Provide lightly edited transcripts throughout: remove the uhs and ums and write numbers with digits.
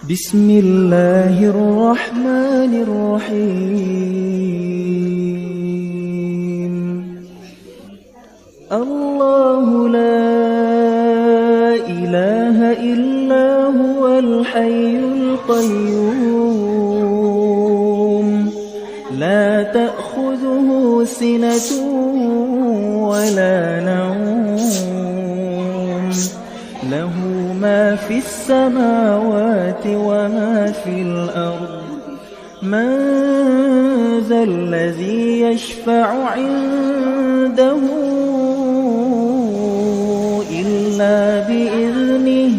بسم الله الرحمن الرحيم. الله لا إله إلا هو الحي القيوم لا تأخذه سنة ولا نوم له ما في السماوات وما في الأرض من ذا الذي يشفع عنده إلا بإذنه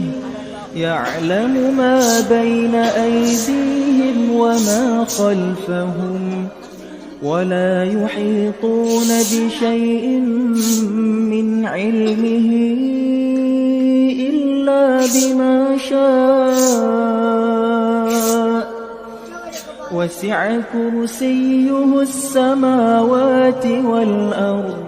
يعلم ما بين أيديهم وما خلفهم ولا يحيطون بشيء من علمه إلا بما شاء وسع كرسيه السماوات والأرض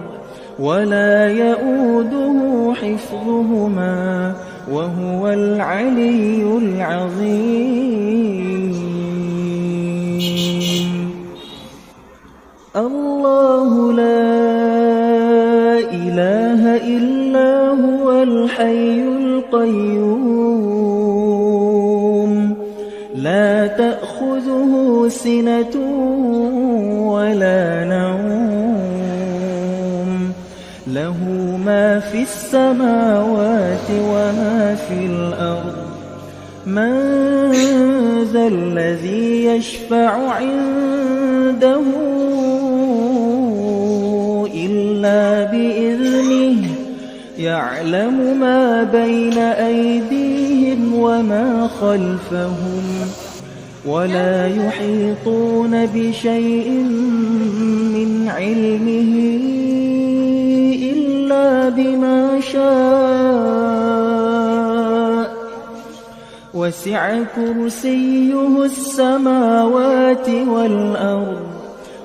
ولا يؤوده حفظهما وهو العلي العظيم. الله لا إله إلا هو الحي القيوم لا تأخذه سنة ولا نوم له ما في السماوات وما في الأرض من ذا الذي يشفع عنده إلا بإذنه يعلم ما بين أيديهم وما خلفهم ولا يحيطون بشيء من علمه إلا بما شاء وسع كرسيه السماوات والأرض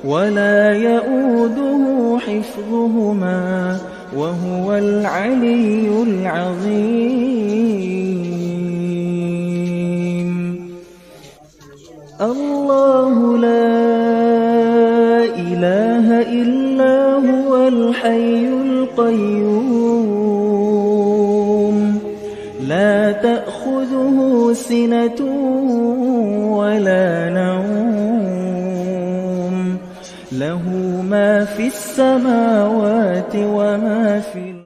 ولا يؤوده حفظهما وهو العلي العظيم. الله لا إله إلا هو الحي القيوم لا تأخذه سنة ولا نوم له ما في السماوات وما في الأرض.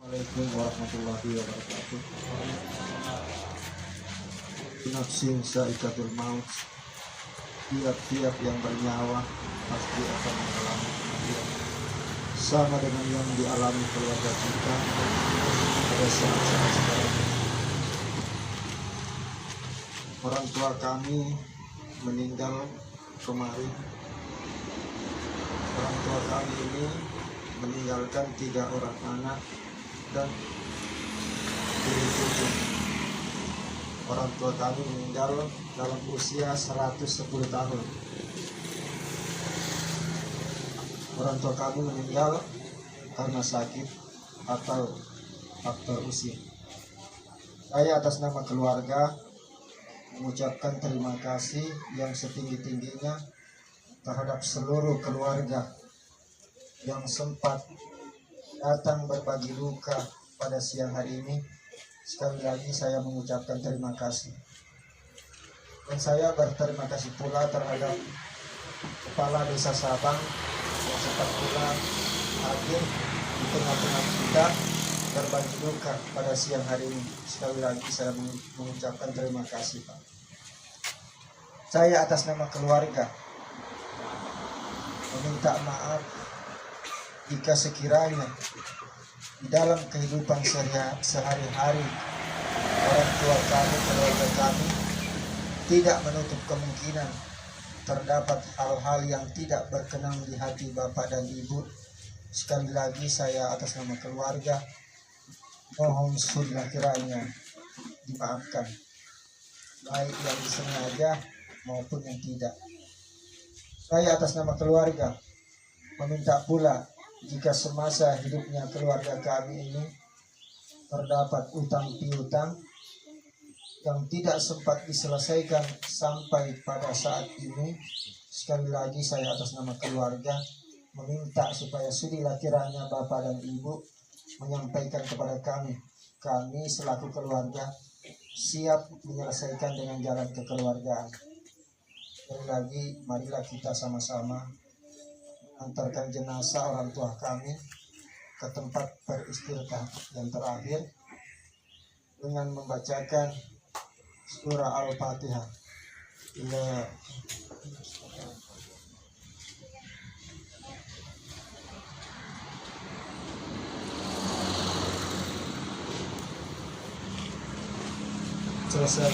Assalamualaikum warahmatullahi wabarakatuh. Nafsin saikatul maut. Tiap-tiap yang bernyawa pasti akan mengalami kematian. Sama dengan yang dialami keluarga kita pada saat-saat sekarang. Orang tua kami meninggal kemarin. Orang tua kami ini meninggalkan 3 orang anak dan cucu. Orang tua kami meninggal dalam usia 110 tahun. Orang tua kami meninggal karena sakit atau faktor usia. Saya atas nama keluarga mengucapkan terima kasih yang setinggi-tingginya terhadap seluruh keluarga yang sempat datang berbagi duka pada siang hari ini. Sekali lagi saya mengucapkan terima kasih. Dan saya berterima kasih pula terhadap Kepala Desa Sabang yang sempat pula hadir di tengah-tengah kita berbagi duka pada siang hari ini. Sekali lagi saya mengucapkan terima kasih, Pak. Saya atas nama keluarga meminta maaf jika sekiranya di dalam kehidupan sehari-hari orang tua kami, keluarga kami, tidak menutup kemungkinan terdapat hal-hal yang tidak berkenan di hati Bapak dan Ibu. Sekali lagi saya atas nama keluarga mohon sudah kiranya dimaafkan, baik yang disengaja maupun yang tidak. Saya atas nama keluarga meminta pula jika semasa hidupnya keluarga kami ini terdapat utang piutang yang tidak sempat diselesaikan sampai pada saat ini, sekali lagi saya atas nama keluarga meminta supaya sudilah kiranya Bapak dan Ibu menyampaikan kepada kami selaku keluarga siap menyelesaikan dengan jalan kekeluargaan. Sekali lagi marilah kita sama-sama mengantarkan jenazah orang tua kami ke tempat peristirahatan yang terakhir dengan membacakan surah Al-Fatihah. Selesai.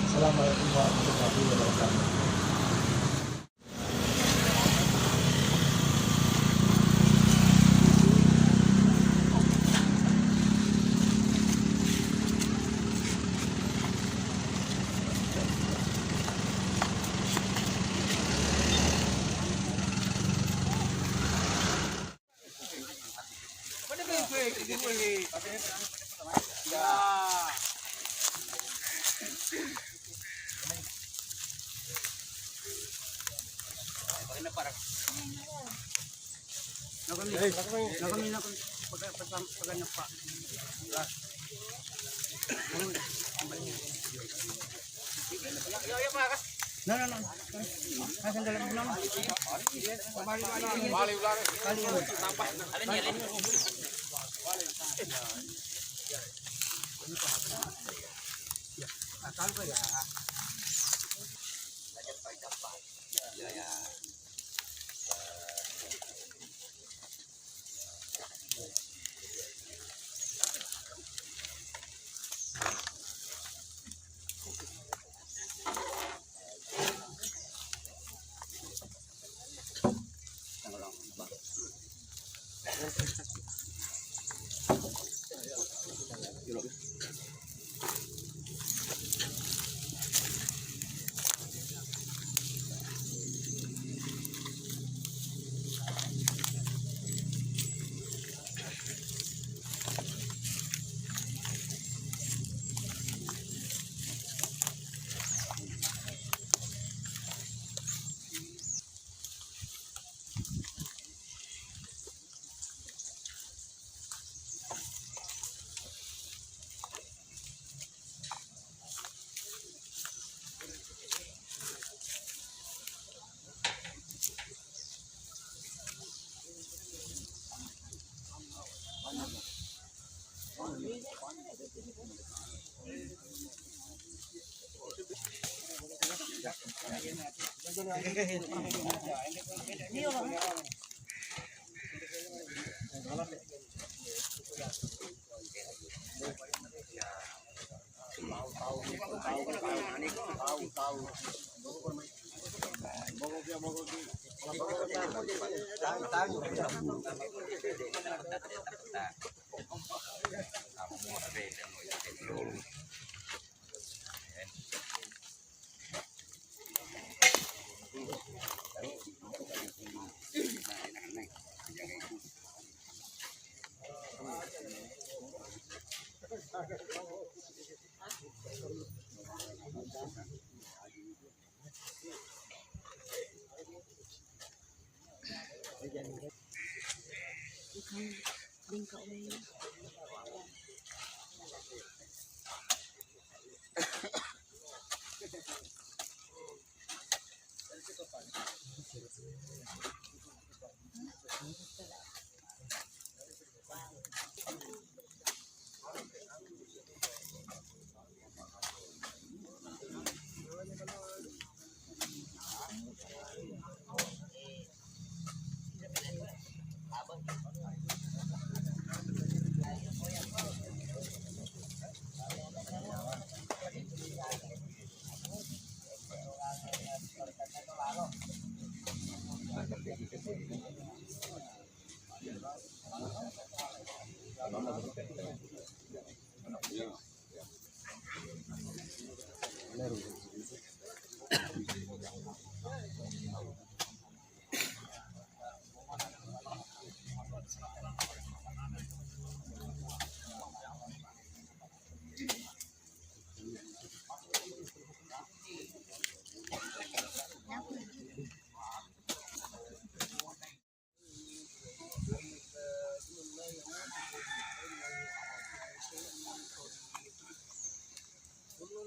Assalamualaikum warahmatullahi wabarakatuh.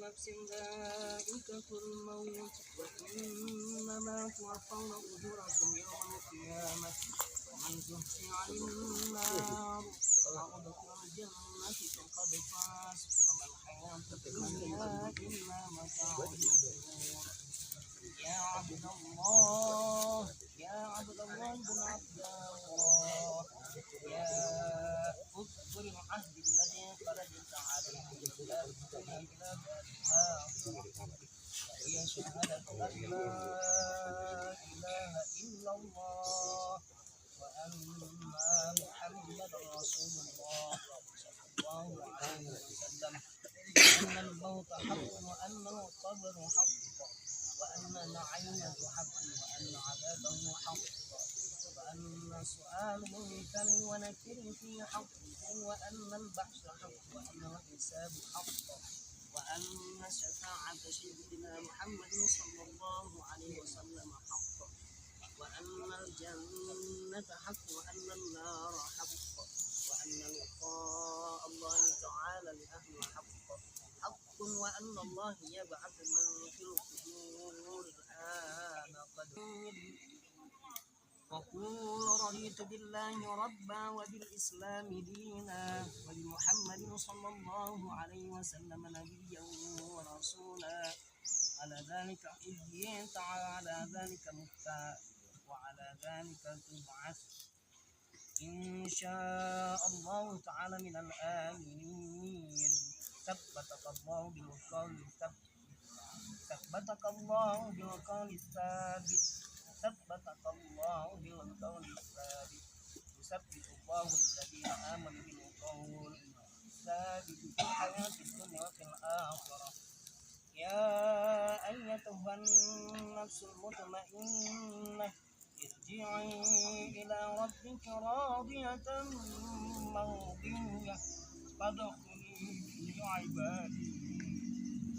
نفس ذائقة الموت وإنما توفون أجوركم يوم القيامة ومن زحزح عن النار وأدخل الجنة فقد فاز وما الحياة الدنيا إلا متاع الغرور يا عبد الله بن عبد الله يا اذكر العهد الذي خرجت عليه الكتاب إلى هي شهادة أن لا إله إلا الله وأن محمدا رسول الله صلى الله عليه وسلم أن الموت حق وأن القبر حق وأن العين حق وأن عذابه حق وأن سؤال منكر ونكر في حق وأن البحث حق وأن الحساب حق وأن شفاعة سيدنا محمد صلى الله عليه وسلم حق وأن الجنة حق وأن النار حق وأن لقاء الله تعالى لأهل حق وأن الله يبعث من في القبور الآن قد وقول رضيت بالله ربا وبالإسلام دينا وبمحمد صلى الله عليه وسلم نبيا ورسولا على ذلك حجيت على ذلك متى وعلى ذلك تبعث إن شاء الله تعالى من الآمنين ثبتك الله بالقول الثابت ثبتك الله بالقول الثابت يثبت الله الذين آمنوا بالقول الثابت في الحياة الدنيا وفي الآخرة يا أيتها النفس المطمئنة ارجعي إلى ربك راضية مرضية فادخلي في عبادي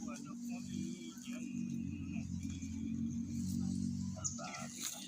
وادخلي جنتي الفاتحة.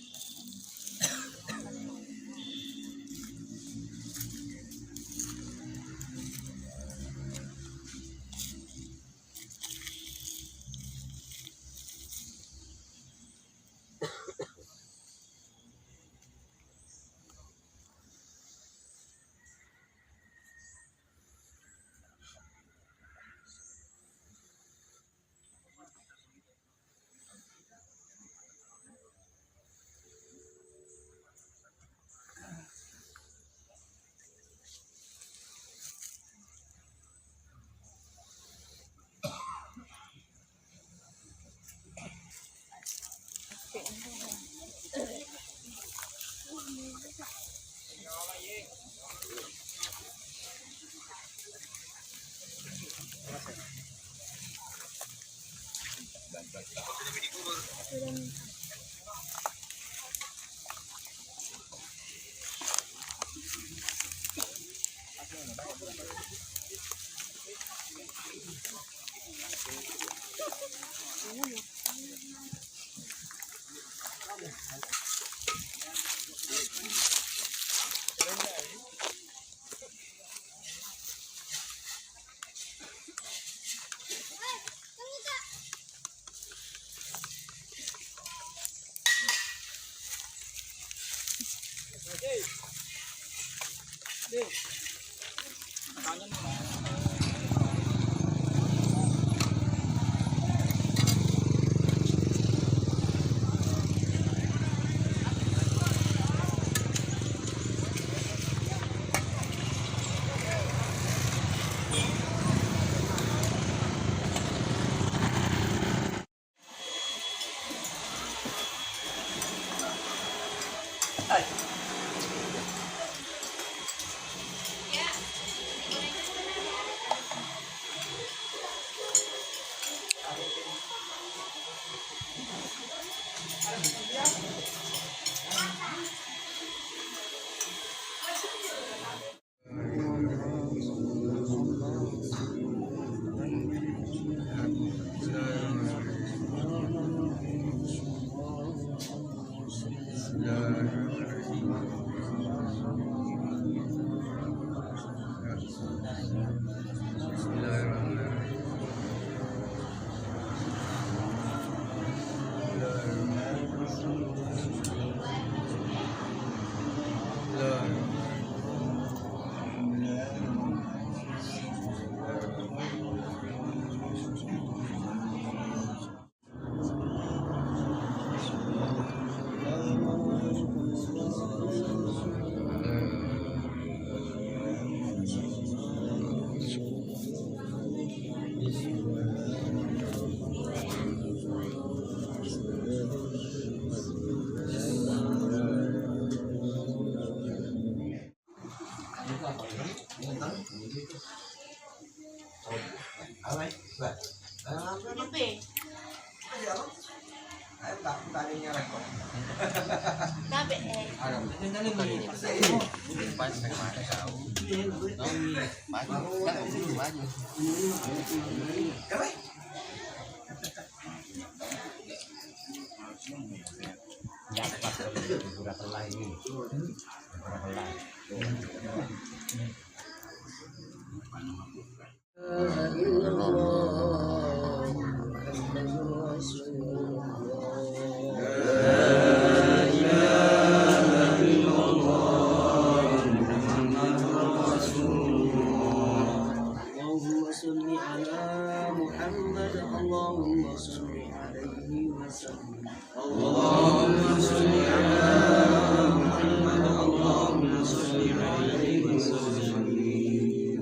Allahumma salli ala Muhammad, Allahumma salli alaihi wasallam. Allahumma salli ala Muhammad, Allahumma salli alaihi wasallam.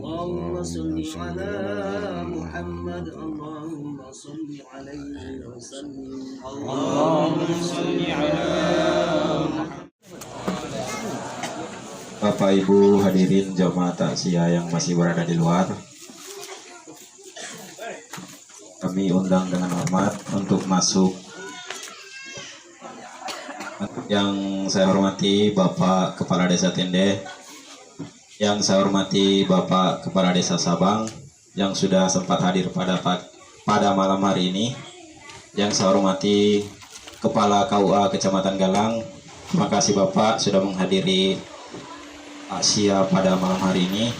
Allahumma salli ala Muhammad, Allahumma salli alaihi wasallam. Allahumma salli ala Bapak Ibu hadirin jamaah takziah yang masih berada di luar, kami undang dengan hormat untuk masuk. Yang saya hormati Bapak Kepala Desa Tende, yang saya hormati Bapak Kepala Desa Sabang yang sudah sempat hadir pada malam hari ini, yang saya hormati Kepala KUA Kecamatan Galang, terima kasih Bapak sudah menghadiri Asia pada malam hari ini.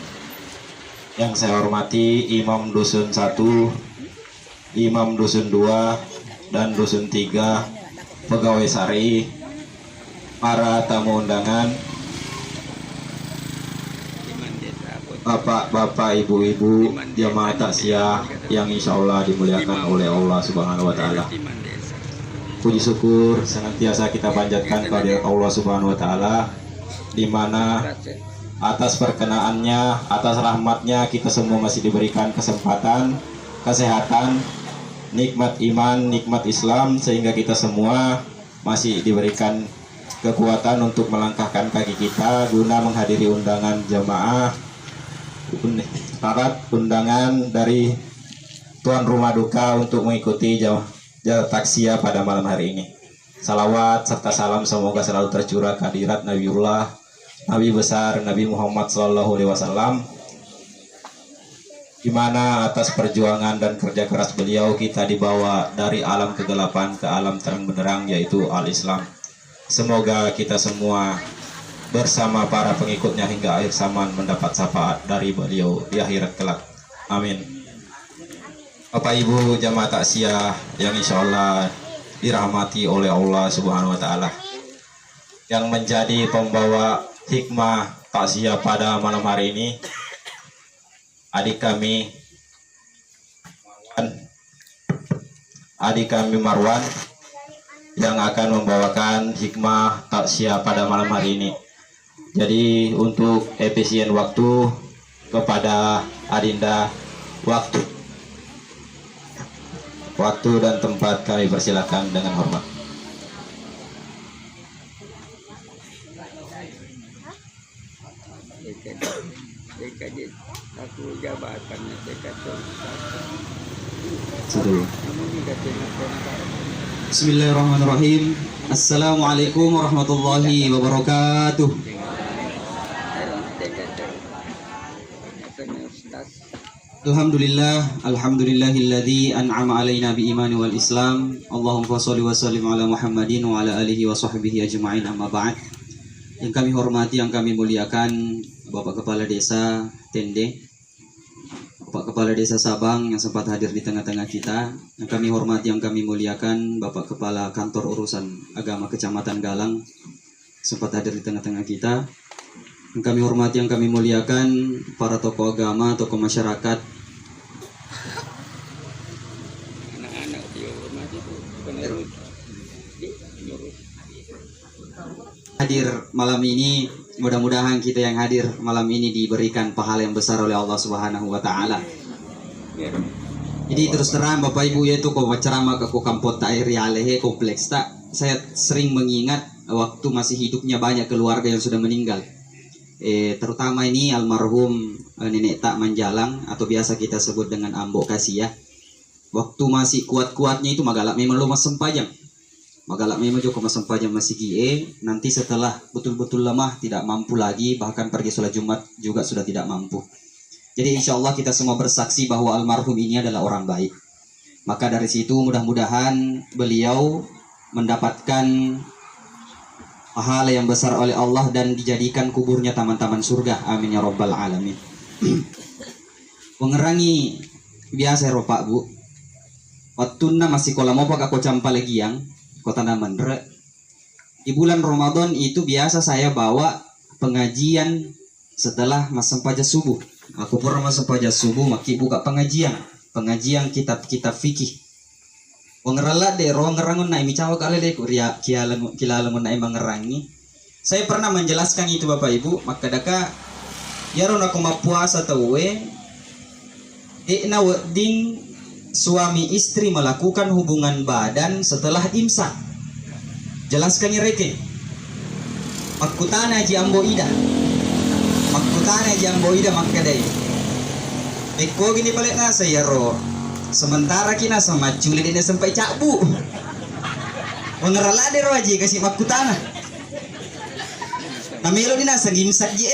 Yang saya hormati Imam Dusun 1, Imam Dusun 2, dan Dusun 3, pegawai sari, para tamu undangan, bapak-bapak, ibu-ibu, jamaah takziah yang insya Allah dimuliakan oleh Allah Subhanahu Wa Taala. Puji syukur senantiasa kita panjatkan kepada Allah Subhanahu Wa Taala, di mana atas perkenaannya, atas rahmatnya kita semua masih diberikan kesempatan, kesehatan, nikmat iman, nikmat Islam, sehingga kita semua masih diberikan kekuatan untuk melangkahkan kaki kita guna menghadiri undangan jamaah, syarat undangan dari tuan rumah duka untuk mengikuti takziah pada malam hari ini. Salawat serta salam semoga selalu tercurah kehadirat Nabiullah Nabi besar Nabi Muhammad SAW, di mana atas perjuangan dan kerja keras beliau kita dibawa dari alam kegelapan ke alam terang benderang, yaitu al-Islam. Semoga kita semua bersama para pengikutnya hingga akhir zaman mendapat syafaat dari beliau di akhirat kelak. Amin. Bapak Ibu jamaah takziah yang insya Allah dirahmati oleh Allah Subhanahu Wa Taala, yang menjadi pembawa hikmah takziah pada malam hari ini adik kami Marwan, yang akan membawakan hikmah takziah pada malam hari ini. Jadi untuk efisien waktu, kepada Adinda waktu dan tempat kami persilakan dengan hormat. aku jabatan Bismillahirrahmanirrahim. Assalamualaikum warahmatullahi wabarakatuh. Alhamdulillahilladzi an'ama alaina biimani wal islam. Allahumma sholli wa sallim ala Muhammadin wa ala alihi wa sahbihi ajma'in, amma ba'd. Yang kami hormati, yang kami muliakan Bapak Kepala Desa Tende, Bapak Kepala Desa Sabang yang sempat hadir di tengah-tengah kita, yang kami hormati, yang kami muliakan Bapak Kepala Kantor Urusan Agama Kecamatan Galang sempat hadir di tengah-tengah kita, yang kami hormati, yang kami muliakan para tokoh agama, tokoh masyarakat, hadir malam ini. Mudah-mudahan kita yang hadir malam ini diberikan pahala yang besar oleh Allah Subhanahu Wa Taala. Jadi terus terang Bapak Ibu, yaitu kau ceramah ke kampot air alehe kompleks tak. Saya sering mengingat waktu masih hidupnya banyak keluarga yang sudah meninggal. Terutama ini almarhum Nenek Tak Manjalang atau biasa kita sebut dengan Ambo Kasih ya. Waktu masih kuat-kuatnya itu magalak memang lo mas sempajang. Magalak memang joko mas sempajang masih gie. Nanti setelah betul-betul lemah tidak mampu lagi, bahkan pergi sholat Jumat juga sudah tidak mampu. Jadi insya Allah kita semua bersaksi bahwa almarhum ini adalah orang baik. Maka dari situ mudah-mudahan beliau mendapatkan pahala yang besar oleh Allah dan dijadikan kuburnya taman-taman surga. Amin ya rabbal alamin. Mengerangi biasa ya Pak Bu. Waktu masih kolam apa aku campa lagi yang kota Namandre. Di bulan Ramadan itu biasa saya bawa pengajian setelah mas sempaja subuh. Aku pernah mas sempaja subuh maki buka pengajian kitab-kitab fikih. Wangerala de ro ngerangun naik micawa kali deh kuria kilalangun naik mengerangi. Saya pernah menjelaskan itu Bapak Ibu, maka daka ya ro aku puasa tawe na wedding suami istri melakukan hubungan badan setelah imsak. Jelaskan reke. Makutana ji ambo ida makadai. Eko gini balik nasa ya ro. Sementara kina sama culi dia sampai cakbu. Mengerala de ro aji kasih makutana. Namelo dina sa imsak ji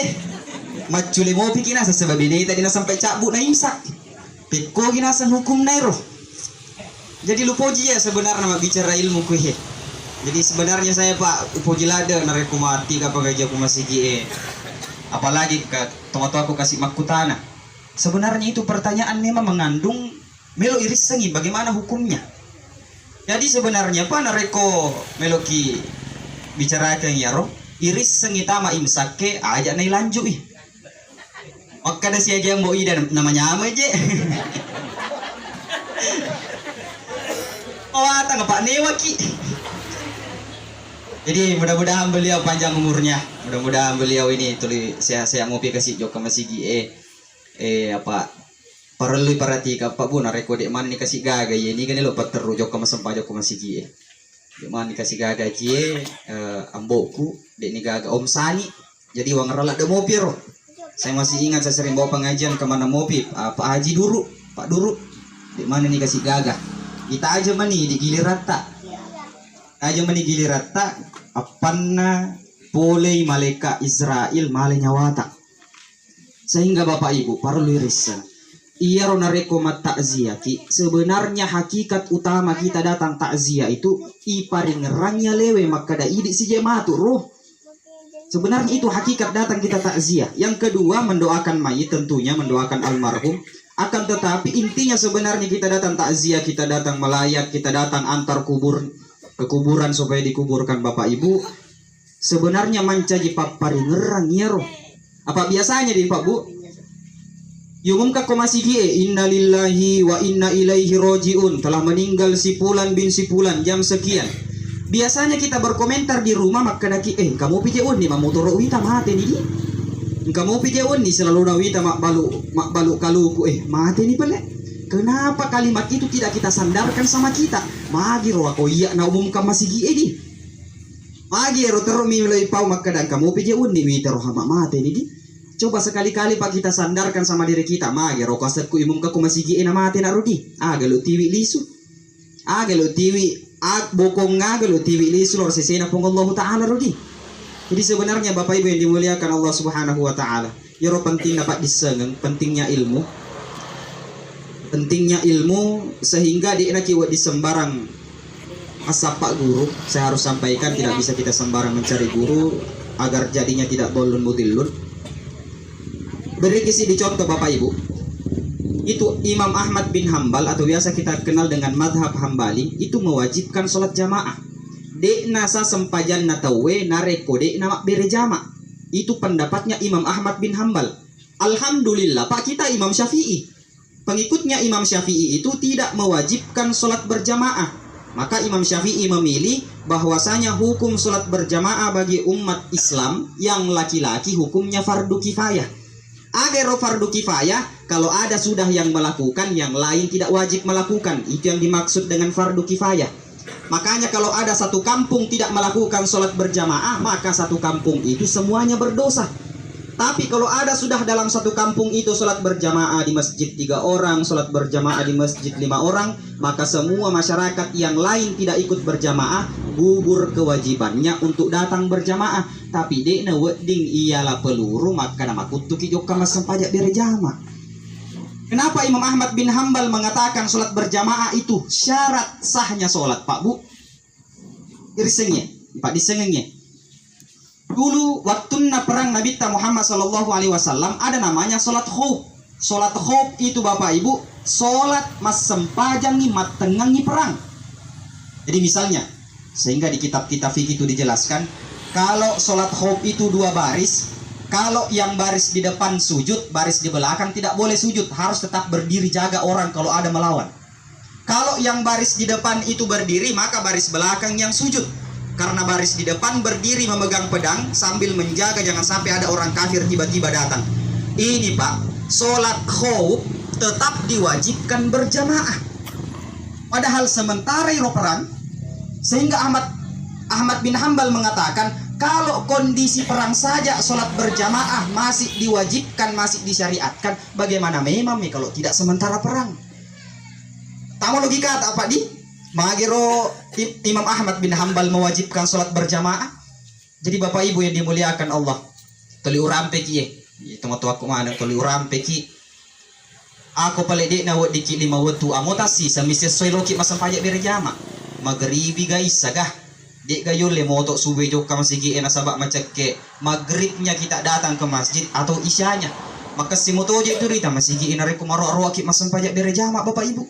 Maculi mo pikina sa sebab ini tadi na sampai cakbu na imsak. Peko ginasan hukum nairo. Jadi lupoji ya sebenarnya bicara ilmu kuhe. Jadi sebenarnya saya Pak upoji lada nareko mati kapag gaji aku masih gie. Apalagi tomato aku kasih makutana. Sebenarnya itu pertanyaan memang mengandung melo iris sengi bagaimana hukumnya. Jadi sebenarnya Pak nareko meloki bicara ke yaro iris sengi tama imsake aja nai lanjut maka ada si aja yang boi dan namanya apa aja. Oh, tangga Pak Newa ki. Jadi mudah-mudahan beliau panjang umurnya. Mudah-mudahan beliau ini tuli saya ngopi kasih jok masih gie. Apa perlu perhatikan Pak Bu nareko dek mana nih kasih gaga ya ini kan lo pateru jok masempah jok masih gie. Dek mana nih kasih gaga gie amboku dek nih gaga Om Sani. Jadi wang relak de mopi ro. Saya masih ingat saya sering bawa pengajian kemana mopi Pak Haji Duru, Pak Duru, di mana nih kasih gagah. Kita aja mani di gilirata, apana boleh malaikat Israel malai nyawata. Sehingga Bapak Ibu para liris, iya ronareko mat takziah ki. Sebenarnya hakikat utama kita datang takziah itu iparing ngerangnya lewe maka da idik si jematu roh. Sebenarnya itu hakikat datang kita takziah. Yang kedua mendoakan mayit, tentunya mendoakan almarhum. Akan tetapi intinya sebenarnya kita datang takziah, kita datang melayat, kita datang antar kubur ke kuburan supaya dikuburkan Bapak Ibu. Sebenarnya mancaji papari ngerang ya roh. Apa biasanya di Pak Bu? Yumumka komasi kie innalillahi wa inna ilaihi rojiun. Telah meninggal si Fulan bin si Fulan jam sekian. Biasanya kita berkomentar di rumah maka daki kamu pijeun nih mamutoro wita mate nih kamu pijeun nih selalu nawita mak balu kaluku mate nih pale. Kenapa kalimat itu tidak kita sandarkan sama kita? Magi ro ako iya na umumkan masih gie di magi ro tero mi mulai pau maka dan kamu pijeun nih wita ro hama mate nih. Coba sekali-kali Pak kita sandarkan sama diri kita. Magi ro kasatku umumkan ku masih gie na mate na rodi agalo tiwi lisu agalo tiwi bokong ngagalo tiwi lisulor sesena pong Allah Ta'ala rodi. Jadi sebenarnya Bapak Ibu yang dimuliakan Allah Subhanahu wa Ta'ala, ya penting dapat disengeng, pentingnya ilmu sehingga di sembarang asap Pak Guru. Saya harus sampaikan tidak bisa kita sembarang mencari guru agar jadinya tidak bolun mudillun. Beri kisi dicontoh Bapak Ibu. Itu Imam Ahmad bin Hambal atau biasa kita kenal dengan madhab Hambali itu mewajibkan sholat jamaah. Dek nasa sempajan natawe nareko dek nama bere jama. Itu pendapatnya Imam Ahmad bin Hambal. Alhamdulillah Pak kita Imam Syafi'i. Pengikutnya Imam Syafi'i itu tidak mewajibkan sholat berjamaah. Maka Imam Syafi'i memilih bahwasanya hukum sholat berjamaah bagi umat Islam yang laki-laki hukumnya fardu kifayah. Agar fardu kifayah, kalau ada sudah yang melakukan, yang lain tidak wajib melakukan. Itu yang dimaksud dengan fardu kifayah. Makanya kalau ada satu kampung tidak melakukan sholat berjamaah, maka satu kampung itu semuanya berdosa. Tapi kalau ada sudah dalam satu kampung itu sholat berjamaah di masjid 3 orang, sholat berjamaah di masjid 5 orang, maka semua masyarakat yang lain tidak ikut berjamaah, gugur kewajibannya untuk datang berjamaah. Tapi dekna wedding ialah peluru, maka nama kutuki joka masam pajak berjamaah. Kenapa Imam Ahmad bin Hambal mengatakan sholat berjamaah itu syarat sahnya sholat, Pak Bu? Irisengnya, Pak disengengnya. Dulu waktu perang Nabi Muhammad SAW ada namanya sholat khawf. Sholat khawf itu Bapak Ibu, sholat mas sempajangi mat tengangi perang. Jadi misalnya, sehingga di kitab-kitab fikih itu dijelaskan, kalau sholat khawf itu 2 baris, kalau yang baris di depan sujud, baris di belakang tidak boleh sujud, harus tetap berdiri jaga orang kalau ada melawan. Kalau yang baris di depan itu berdiri, maka baris belakang yang sujud. Karena baris di depan berdiri memegang pedang sambil menjaga jangan sampai ada orang kafir tiba-tiba datang. Ini Pak, sholat khawf tetap diwajibkan berjamaah. Padahal sementara iro perang, sehingga Ahmad bin Hambal mengatakan kalau kondisi perang saja sholat berjamaah masih diwajibkan, masih disyariatkan. Bagaimana memang kalau tidak sementara perang? Tahu logika apa di? Magiro Imam Ahmad bin Hambal mewajibkan sholat berjamaah. Jadi Bapak Ibu yang dimuliakan Allah, tuli urampe ki tengok aku mana tuli urampe ki aku paledek na wad diki 5 waktu amotasi samisi soiloki masam pajak berjamaah maghribi guys sagah dek gayul le motok sube joka masigi ena sabak macak ke maghribnya kita datang ke masjid atau isyanya maka si motoje itu rita masigi ena reko maro ki masam pajak berjamaah Bapak Ibu.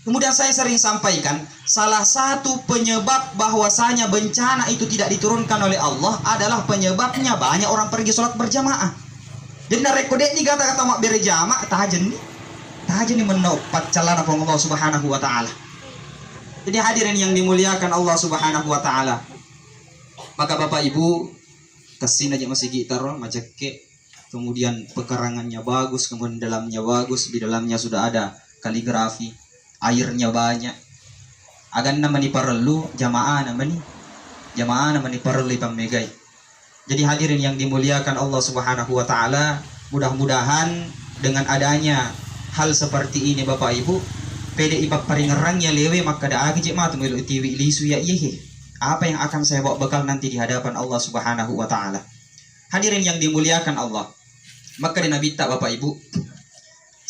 Kemudian saya sering sampaikan, salah satu penyebab bahwasanya bencana itu tidak diturunkan oleh Allah adalah penyebabnya banyak orang pergi sholat berjamaah. Jadi narekodek ni kata-kata mak berjamaah tahajen ni menopat calana Allah Subhanahu wa taala. Jadi hadirin yang dimuliakan Allah Subhanahu wa taala. Maka Bapak Ibu kesin aja masih gitar macak ke, kemudian pekarangannya bagus, kemudian dalamnya bagus, di dalamnya sudah ada kaligrafi. Airnya banyak. Agan namani perlu jamaah namani perlu pamegai. Jadi hadirin yang dimuliakan Allah Subhanahu wa taala, mudah-mudahan dengan adanya hal seperti ini Bapak Ibu, pede ibak paringerangnya lewe maka da agi jema tu melu tiwi lisu ya iye. Apa yang akan saya bawa bekal nanti di hadapan Allah Subhanahu wa taala. Hadirin yang dimuliakan Allah. Maka di Nabi Bapak Ibu,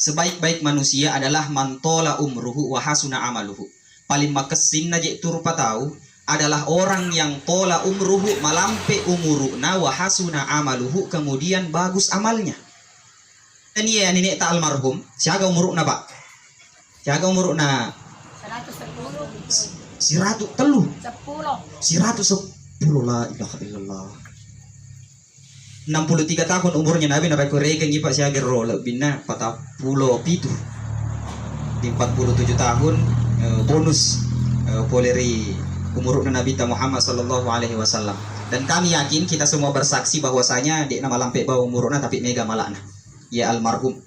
sebaik-baik manusia adalah mantola umruhu wa hasuna amaluhu. Paling makesin naje turpa tahu adalah orang yang tola umruhu malampe umuruna wa hasuna amaluhu, kemudian bagus amalnya. Ini ya nenek tak almarhum, siaga umuruna Pak? Siaga umuruna 110. 110 la ilaha illallah. 63 tahun umurnya Nabi nabi koreken Pak siaga ro lebihna 40 pitu. Di 47 tahun bonus poleri umur Nabi Muhammad sallallahu alaihi wasallam. Dan kami yakin kita semua bersaksi bahwasanya dia nama lampe bawa umurna tapi mega malakna. Ya almarhum.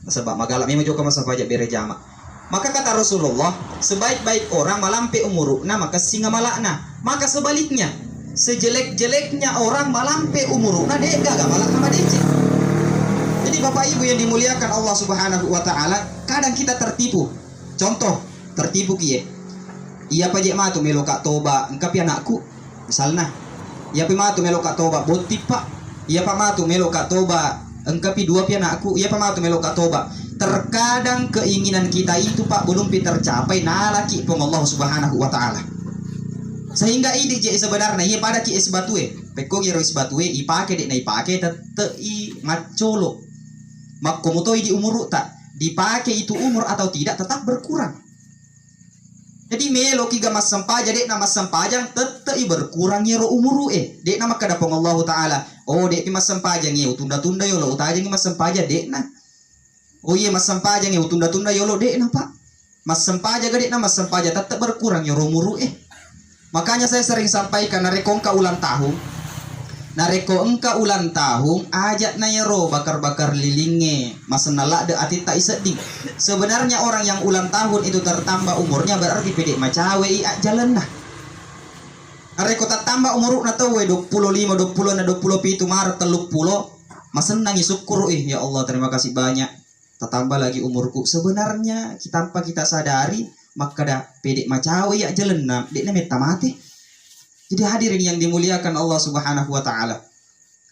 Sebab magala memang juga masa pajak berjamaah. Maka kata Rasulullah, sebaik-baik orang malampe umurna maka singa malakna. Maka sebaliknya, sejelek-jeleknya orang malampe umurna dia gak malak sama DC. Jadi Bapak Ibu yang dimuliakan Allah Subhanahu wa taala, kadang kita tertipu. Contoh, tertipu kiye. Iya pajak matu melo kak toba, engkap ya anakku. Misalnya, iya pa matu melo kak toba, boti pak. Iya pa matu melo kak toba, engkap dua pi anakku. Iya pa matu melo kak toba. Terkadang keinginan kita itu Pak belum tercapai nalaki pun Allah Subhanahu wa taala. Sehingga ini je sebenarnya ia pada ki esbatue. Peko giro esbatue ipake dek na ipake tei macolo. Makkomotoi di umur tak dipakai itu umur atau tidak tetap berkurang. Jadi melo ki gamas sampaja dek nama sampajang tetei berkurang yero umuru dek nama kada pun Allah taala. Oh dek mas sampajang ye tunda-tunda yo lo utajang mas sampaja dek na. Oh iya mas sampaja nge tunda-tunda yolo dek na Pak. Mas sampaja gede na mas sampaja tetap berkurang ya romuru Makanya saya sering sampaikan nareko engka ulang tahun. Nareko engka ulang tahun ajak na yero bakar-bakar lilinge mas nalak de atita iseding. Sebenarnya orang yang ulang tahun itu tertambah umurnya berarti pedek macawe jalan nah. Are kota tambah umur na tahu 25, 20 na 27 Maret 30. Masenang syukur ya Allah, terima kasih banyak. Tambah lagi umurku. Sebenarnya tanpa kita sadari maka dah pedek macawi ya jalan na dekna meta mati. Jadi hadirin yang dimuliakan Allah Subhanahu wa taala.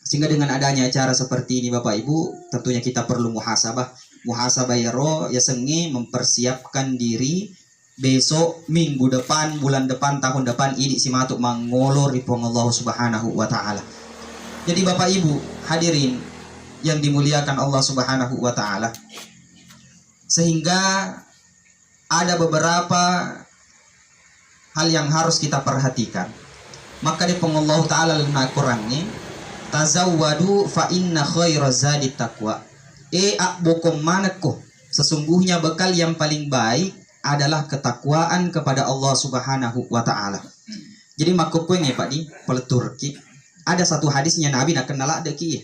Sehingga dengan adanya acara seperti ini Bapak Ibu, tentunya kita perlu muhasabah. Muhasabah ya sengi mempersiapkan diri besok, minggu depan, bulan depan, tahun depan ini si matuk mangolor ripong Allah Subhanahu wa taala. Jadi Bapak Ibu hadirin yang dimuliakan Allah Subhanahu wa taala, sehingga ada beberapa hal yang harus kita perhatikan. Maka di Allah taala dalam Al-Qur'annya, tazawwadu fa inna khairaz zadi taqwa. Akbokom manako, sesungguhnya bekal yang paling baik adalah ketakwaan kepada Allah Subhanahu wa taala. Jadi makupun ya Pak di peleturki. Ada satu hadisnya Nabi nak kenal ada ki.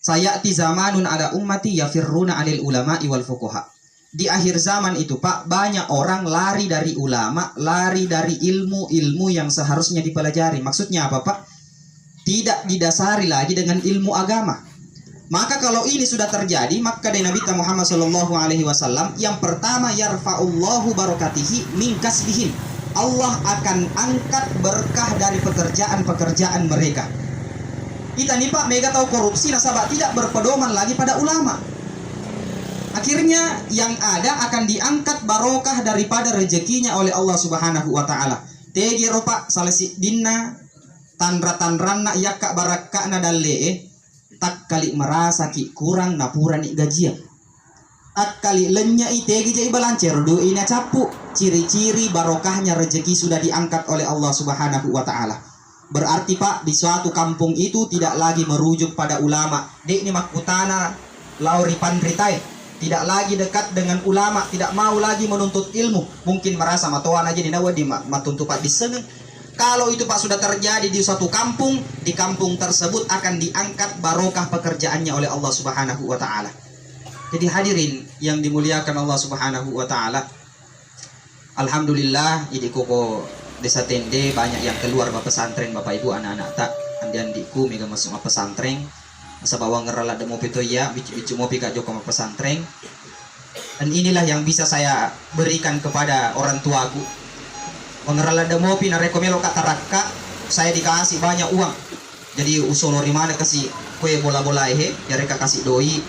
Sayati zamanun ala ummati yafirruna anil ulama'i wal fuqaha. Di akhir zaman itu Pak, banyak orang lari dari ulama, lari dari ilmu-ilmu yang seharusnya dipelajari. Maksudnya apa Pak? Tidak didasari lagi dengan ilmu agama. Maka kalau ini sudah terjadi, maka dari Nabi Muhammad SAW yang pertama yarfa'ullahu barakatihi min kasbihim. Allah akan angkat berkah dari pekerjaan-pekerjaan mereka. Kita nih Pak, mega tahu korupsi, nasabah tidak berpedoman lagi pada ulama. Akhirnya yang ada akan diangkat barokah daripada rezekinya oleh Allah Subhanahu wa taala. Tegi ropa salesi dinna tanra-tanranna yakak barakana dalle tak kali merasa ki kurang napuran i gajian. Tak kali lenya tegi jai balancer do ina capu. Ciri-ciri barokahnya rezeki sudah diangkat oleh Allah Subhanahu wa taala. Berarti Pak, di suatu kampung itu tidak lagi merujuk pada ulama. Dek ni makutana lauri pandritai, tidak lagi dekat dengan ulama, tidak mau lagi menuntut ilmu. Mungkin merasa matoan aja dinawa di matuntu Pak disengeng. Kalau itu Pak sudah terjadi di suatu kampung, di kampung tersebut akan diangkat barokah pekerjaannya oleh Allah Subhanahu wa taala. Jadi hadirin yang dimuliakan Allah Subhanahu wa taala, alhamdulillah idi koko desa Tende banyak yang keluar ke pesantren Bapak Ibu anak-anak tak andi-andiku mega masuk ke pesantren. Masa bawa ngerala demo pito ya bicu mopi kak joko ke pesantren. Dan inilah yang bisa saya berikan kepada orang tuaku. Mengerala demo pi na rekomelo kak taraka, saya dikasih banyak uang. Jadi usolori mana kasih kue bola-bola ya mereka kasih doi.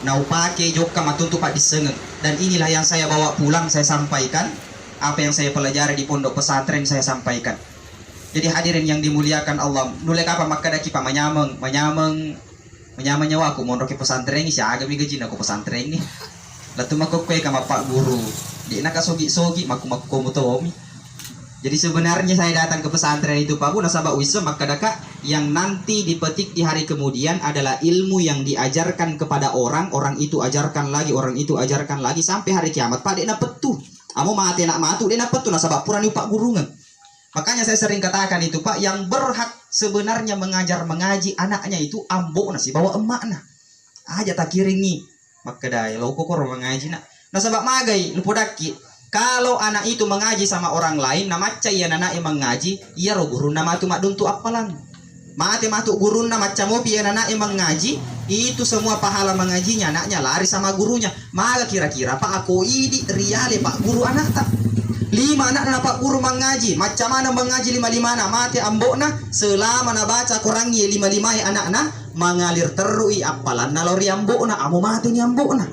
Nau pakai joka matuntu Pak disengeng. Dan inilah yang saya bawa pulang, saya sampaikan. Apa yang saya pelajari di pondok pesantren saya sampaikan. Jadi hadirin yang dimuliakan Allah, nulek apa maka daki Pak menyameng nyawa aku mondok ke pesantren ini siaga mi gaji aku pesantren ini. Latu makokwe kama Pak guru. Di nak sogi maku komutomi. Jadi sebenarnya saya datang ke pesantren itu Pak Bu nasabah wisem maka daka yang nanti dipetik di hari kemudian adalah ilmu yang diajarkan kepada orang itu ajarkan lagi, orang itu ajarkan lagi sampai hari kiamat. Pak dek dapat tuh. Amo mati nak matu dia dapat tuh nasabah purani Pak gurungan. Makanya saya sering katakan itu Pak, yang berhak sebenarnya mengaji anaknya itu ambo nasi bawa emakna. Aja tak kiringi. Maka dai lo kokor mengaji nak. Nasabah magai lupa daki. Kalau anak itu mengaji sama orang lain, nama cai anak yang mengaji, iya ro guru nama tu mak duntu apalan. Mati matu guru nama camopi anak yang mengaji, itu semua pahala mengajinya anaknya lari sama gurunya. Maka kira-kira Pak aku ini riale Pak guru anak tak. 5 anak Pak guru mengaji, macam mana mengaji 5 na mati ambokna selama na baca kurangi 5 anak na mengalir terui apalan nalori ambokna amo mati ni ambokna.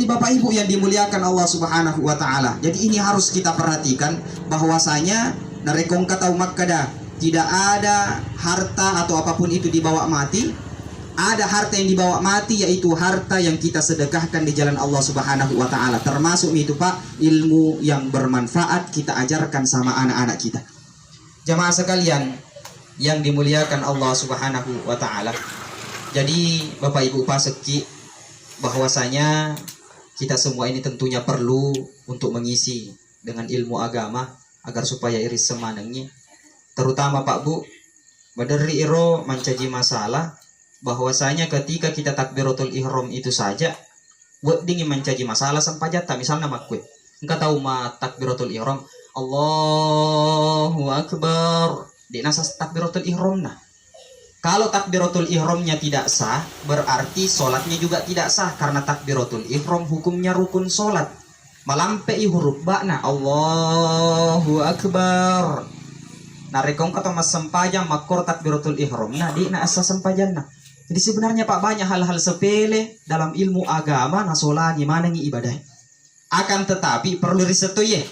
Di Bapak Ibu yang dimuliakan Allah Subhanahu wa taala. Jadi ini harus kita perhatikan bahwasanya narekong kata makkada tidak ada harta atau apapun itu dibawa mati. Ada harta yang dibawa mati yaitu harta yang kita sedekahkan di jalan Allah Subhanahu wa taala. Termasuk itu Pak ilmu yang bermanfaat kita ajarkan sama anak-anak kita. Jamaah sekalian yang dimuliakan Allah Subhanahu wa taala. Jadi Bapak Ibu paseki bahwasanya kita semua ini tentunya perlu untuk mengisi dengan ilmu agama agar supaya iris semanengnya. Terutama Pak Bu, badari iro mencaji masalah bahwasanya ketika kita takbiratul ihram itu saja, dingin mencaji masalah sampajata misalnya makwe. Engkau tahu ma takbiratul ihram, Allahu Akbar. Di nasa takbiratul ihram nah. Kalau takbiratul ihramnya tidak sah, berarti solatnya juga tidak sah. Karena takbiratul ihram hukumnya rukun solat. Malampai huruf bakna Allahu Akbar. Nah rekong kata mas sempajang makor takbiratul ihram. Nah di na asa sempajang nah. Jadi sebenarnya Pak banyak hal-hal sepele dalam ilmu agama nah solat gimana ngi ibadah. Akan tetapi perlu riset ya.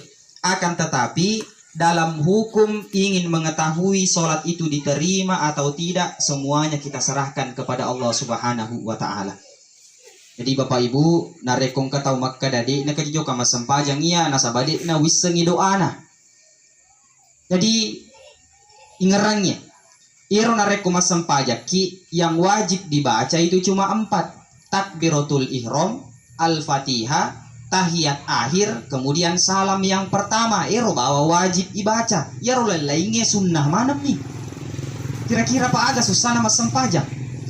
Akan tetapi dalam hukum ingin mengetahui solat itu diterima atau tidak, semuanya kita serahkan kepada Allah Subhanahu wa Ta'ala. Jadi Bapak Ibu, narekong katau makka dadi na kajijo ka masempajang iya nasabadi na wisengi doana. Jadi ingerangnya, iro narekom masempajak ki yang wajib dibaca itu cuma 4. Takbiratul ihram, al-fatihah, tahiyat akhir, kemudian salam yang pertama. Ero bawa wajib dibaca. Ya lainnya sunnah mana nih? Kira-kira Pak agak susah nama sempajak.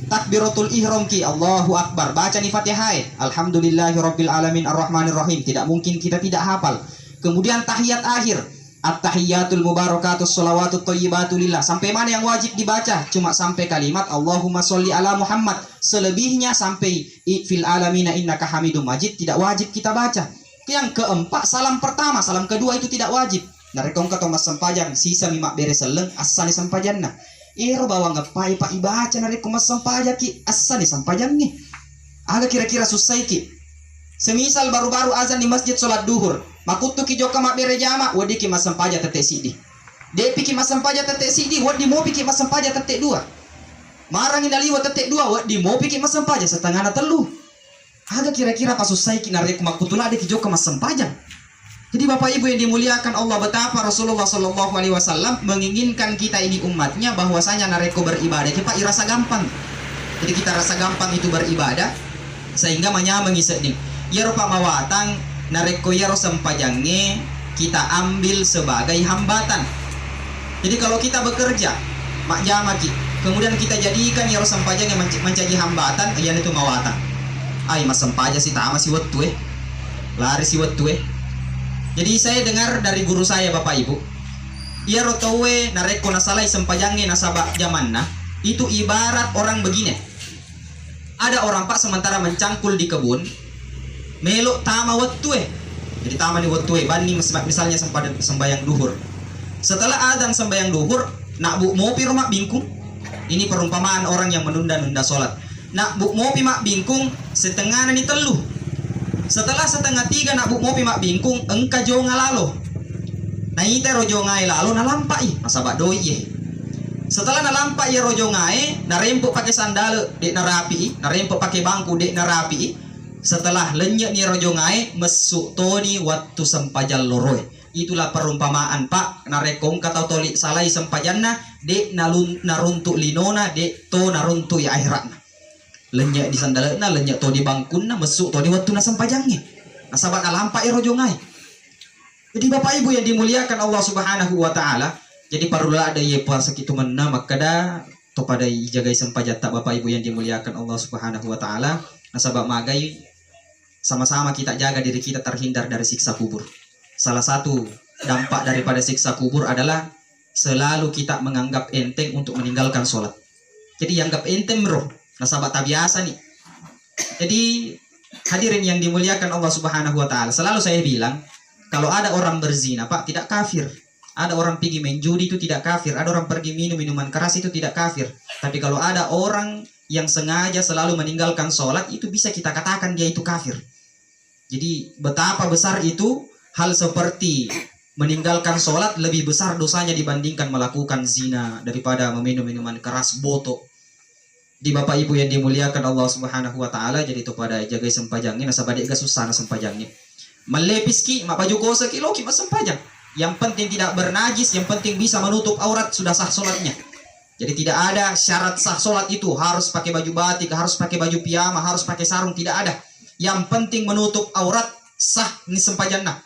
Takbiratul ihram ki Allahu Akbar. Baca nih Fatihah. Alhamdulillahirabbil alamin arrahmanir rahim. Tidak mungkin kita tidak hafal. Kemudian tahiyat akhir. At-tahiyatul mubarakatus sholawatut thayyibatu lillah. Sampai mana yang wajib dibaca? Cuma sampai kalimat Allahumma sholli ala Muhammad. Selebihnya sampai fil alamina innaka hamidum majid tidak wajib kita baca. Yang keempat salam pertama, salam kedua itu tidak wajib. Narekong kata mas sempajan sisa mimak beres seleng asani sempajanna. Iro bawa ngapai pak ibaca narekong mas sempajan ki asani sempajan nih. Agak kira-kira susah ki. Semisal baru-baru azan di masjid sholat duhur, makutu ki joka mak bere jama, wadi ki mas sempajan tetek sidi. Depi ki mas sempajan tetek sidi, wadi mau ki mas sempajan tetek 2. Marang indali wa tetek 2 wadi mau pikir mas sempajan setengah na telu. Agak kira-kira pas susai ki narek makutula de ki joka mas sempajan. Jadi Bapak Ibu yang dimuliakan Allah, betapa Rasulullah Shallallahu Alaihi Wasallam menginginkan kita ini umatnya bahwasanya nareko beribadah kita rasa gampang. Jadi kita rasa gampang itu beribadah sehingga menyamangi sedih. Ya rupa mawatang nareko ya sempajangnya kita ambil sebagai hambatan. Jadi kalau kita bekerja mak jamaki, kemudian kita jadikan ya sempajang yang menjadi hambatan, ya itu mawatang. Ay mas sempaja si tama si wetu lari si wetu. Jadi saya dengar dari guru saya Bapak Ibu, ya rotowe nareko nasalai sempajangnya nasabak zamanna itu ibarat orang begini. Ada orang Pak sementara mencangkul di kebun melok tama wetu. Jadi tama di wetu banding misalnya sembayang duhur. Setelah adzan sembayang duhur, nak bu mopi rumah bingkung. Ini perumpamaan orang yang menunda-nunda sholat. Nak bu mopi mak bingkung setengah nani telu. Setelah setengah 3 nak bu mopi mak bingkung engka jo ngalalo. Nah ite rojo ngai lalo nalampai masabak doi ye. Setelah nalampai ye rojo ngai, narempuk pakai sandal dek narapi, narempuk pakai bangku dek narapi. Setelah lenyek ni rojo ngai mesuk toni waktu sempajal loroi. Itulah perumpamaan Pak narekong kata tolik salai sempajanna dek naruntuk linona dek to naruntuk ya akhiratna. Lenyek di sandalna, lenyek to di bangkunna, mesuk to di waktu na sempajangnya. Nasabat alampak rojo ngai. Jadi Bapak Ibu yang dimuliakan Allah Subhanahu wa Ta'ala, jadi parulah ada ye puasa kitu menna makada to pada jagai sempajat tak Bapak Ibu yang dimuliakan Allah Subhanahu wa Ta'ala. Nasabak magai sama-sama kita jaga diri kita terhindar dari siksa kubur. Salah satu dampak daripada siksa kubur adalah selalu kita menganggap enteng untuk meninggalkan sholat. Jadi anggap enteng bro, nasabak tak biasa nih. Jadi hadirin yang dimuliakan Allah Subhanahu wa Ta'ala, selalu saya bilang kalau ada orang berzina Pak tidak kafir, ada orang pergi main judi itu tidak kafir, ada orang pergi minum minuman keras itu tidak kafir. Tapi kalau ada orang yang sengaja selalu meninggalkan sholat, itu bisa kita katakan dia itu kafir. Jadi betapa besar itu hal seperti meninggalkan sholat lebih besar dosanya dibandingkan melakukan zina daripada meminum minuman keras botok. Di Bapak Ibu yang dimuliakan Allah Subhanahu wa Ta'ala, jadi itu pada jaga sempajangnya nasabadek gak susah na sempajangnya. Melepis ki mak baju kosa ki loki mas sempajang. Yang penting tidak bernajis, yang penting bisa menutup aurat, sudah sah sholatnya. Jadi tidak ada syarat sah sholat itu harus pakai baju batik, harus pakai baju piyama, harus pakai sarung, tidak ada. Yang penting menutup aurat, sah ini sempajannah.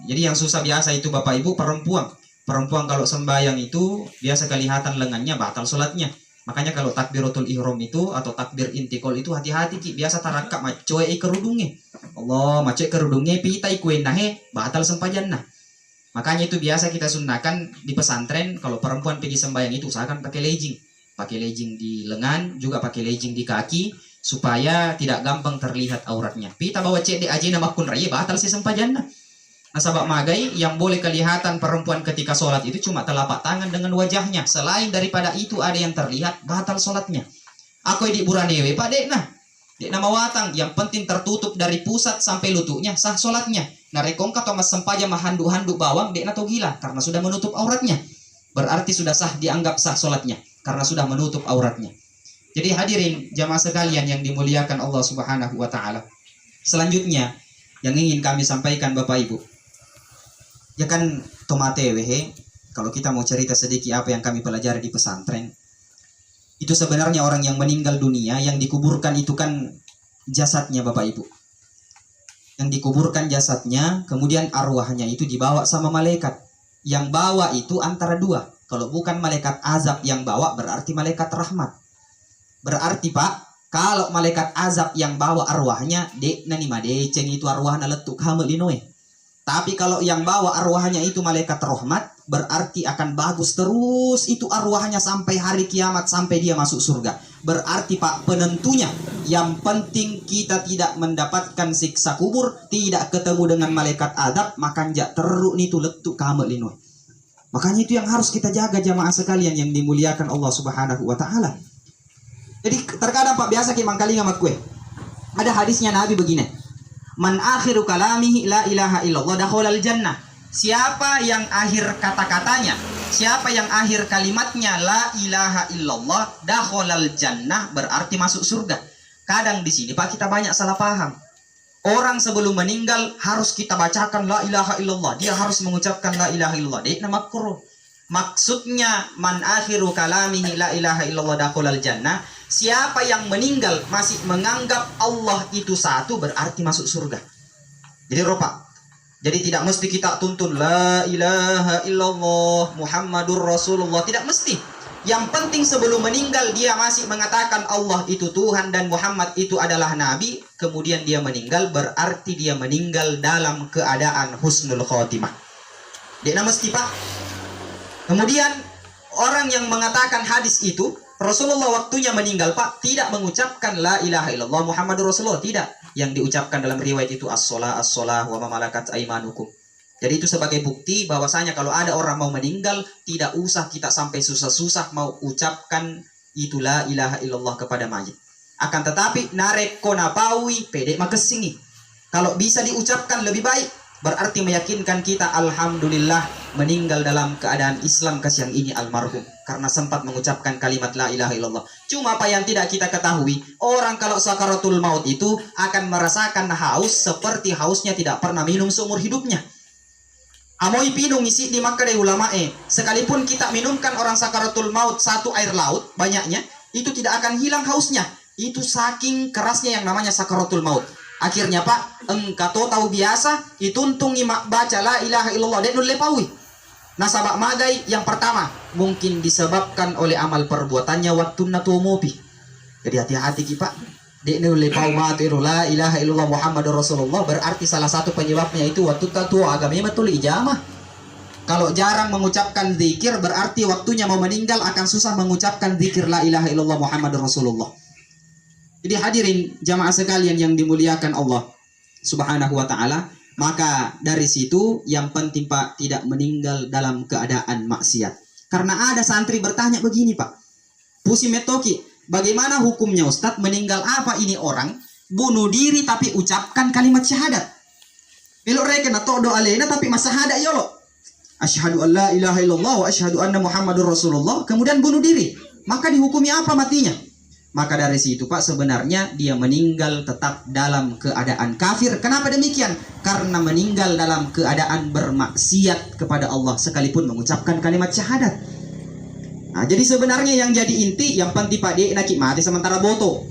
Jadi yang susah biasa itu Bapak Ibu perempuan. Perempuan kalau sembahyang itu biasa kelihatan lengannya, batal sholatnya. Makanya kalau takbiratul ihram itu atau takbir intikol itu hati-hati ki. Biasa tarakak macoe kerudungnya. Allah macoe kerudungnya pitai kue nahe batal sempajannah. Makanya itu biasa kita sunnahkan di pesantren, kalau perempuan pergi sembahyang itu usahakan pakai legging. Pakai legging di lengan, juga pakai legging di kaki, supaya tidak gampang terlihat auratnya. Pita bawa cek di aji nama kun raya batal si sempajana. Nah sabab magai yang boleh kelihatan perempuan ketika sholat itu cuma telapak tangan dengan wajahnya. Selain daripada itu ada yang terlihat, batal sholatnya. Aku di buranewe pak dek nah. Dek nama watang, yang penting tertutup dari pusat sampai lututnya, sah sholatnya. Nah rekongka atau mas sempaja handuk-handuk bawang, dek na tau gila, karena sudah menutup auratnya. Berarti sudah sah, dianggap sah sholatnya, karena sudah menutup auratnya. Jadi hadirin jamaah sekalian yang dimuliakan Allah Subhanahu wa Ta'ala. Selanjutnya yang ingin kami sampaikan Bapak Ibu, ya kan tomate wehe, kalau kita mau cerita sedikit apa yang kami pelajari di pesantren, itu sebenarnya orang yang meninggal dunia yang dikuburkan itu kan jasadnya Bapak Ibu. Yang dikuburkan jasadnya, kemudian arwahnya itu dibawa sama malaikat. Yang bawa itu antara dua. Kalau bukan malaikat azab yang bawa, berarti malaikat rahmat. Berarti Pak, kalau malaikat azab yang bawa arwahnya, dek nani madeceng itu arwahnya letuk hamil linoe. Tapi kalau yang bawa arwahnya itu malaikat rahmat, berarti akan bagus terus itu arwahnya sampai hari kiamat, sampai dia masuk surga. Berarti Pak, penentunya yang penting kita tidak mendapatkan siksa kubur, tidak ketemu dengan malaikat azab, maka jak teruk nitu letuk hamil linoe. Makanya itu yang harus kita jaga jamaah sekalian yang dimuliakan Allah Subhanahu wa Ta'ala. Jadi terkadang Pak biasa ki mangkali ngamak kue. Ada hadisnya Nabi begini. Man akhiru kalamihi la ilaha illallah dakhalal jannah. Siapa yang akhir kata-katanya, siapa yang akhir kalimatnya la ilaha illallah dakhalal jannah, berarti masuk surga. Kadang di sini Pak kita banyak salah paham. Orang sebelum meninggal harus kita bacakan la ilaha illallah. Dia harus mengucapkan la ilaha illallah. Dia nama makruh. Maksudnya man akhiru kalamihi la ilaha illallah dakhalal jannah. Siapa yang meninggal masih menganggap Allah itu satu, berarti masuk surga. Jadi ropa. Jadi tidak mesti kita tuntun la ilaha illallah Muhammadur Rasulullah, tidak mesti. Yang penting sebelum meninggal dia masih mengatakan Allah itu Tuhan dan Muhammad itu adalah Nabi. Kemudian dia meninggal, berarti dia meninggal dalam keadaan husnul khotimah. Dia mesti Pak. Kemudian orang yang mengatakan hadis itu, Rasulullah waktunya meninggal Pak, tidak mengucapkan la ilaha illallah Muhammadur Rasulullah, tidak. Yang diucapkan dalam riwayat itu as-sholah wa ma malakat aimanukum. Jadi itu sebagai bukti bahwasanya kalau ada orang mau meninggal, tidak usah kita sampai susah-susah mau ucapkan itu la ilaha illallah kepada mayit. Akan tetapi narek konapawi pede makesini. Kalau bisa diucapkan lebih baik, berarti meyakinkan kita alhamdulillah meninggal dalam keadaan Islam kasihan ini almarhum, karena sempat mengucapkan kalimat la ilaha illallah. Cuma apa yang tidak kita ketahui, orang kalau sakaratul maut itu akan merasakan haus seperti hausnya tidak pernah minum seumur hidupnya. Amoi pinung isi di makade ulamae, sekalipun kita minumkan orang sakaratul maut satu air laut banyaknya, itu tidak akan hilang hausnya. Itu saking kerasnya yang namanya sakaratul maut. Akhirnya Pak, engkau tahu biasa ituntung imak baca la ilaha illallah dan nulepawi. Nasabak magai yang pertama mungkin disebabkan oleh amal perbuatannya waktu natumopi. Jadi hati-hati ki Pak. Dek nulepau matiru la ilaha illallah Muhammadur Rasulullah, berarti salah satu penyebabnya itu waktu tatu agamanya betul ijamah. Kalau jarang mengucapkan zikir, berarti waktunya mau meninggal akan susah mengucapkan zikir la ilaha illallah Muhammadur Rasulullah. Jadi hadirin jamaah sekalian yang dimuliakan Allah Subhanahu wa Ta'ala, maka dari situ yang penting Pak tidak meninggal dalam keadaan maksiat. Karena ada santri bertanya begini Pak, Pusi metoki, bagaimana hukumnya Ustadz, meninggal apa ini orang bunuh diri tapi ucapkan kalimat syahadat. Ilo reken atau doa alena tapi masahadat yolo. Asyhadu an la ilaha illallah wa asyhadu anna Muhammadur Rasulullah, kemudian bunuh diri. Maka dihukumi apa matinya? Maka dari situ Pak sebenarnya dia meninggal tetap dalam keadaan kafir. Kenapa demikian? Karena meninggal dalam keadaan bermaksiat kepada Allah sekalipun mengucapkan kalimat syahadat. Nah, jadi sebenarnya yang jadi inti yang penting Pak, dek nak mati sementara boto,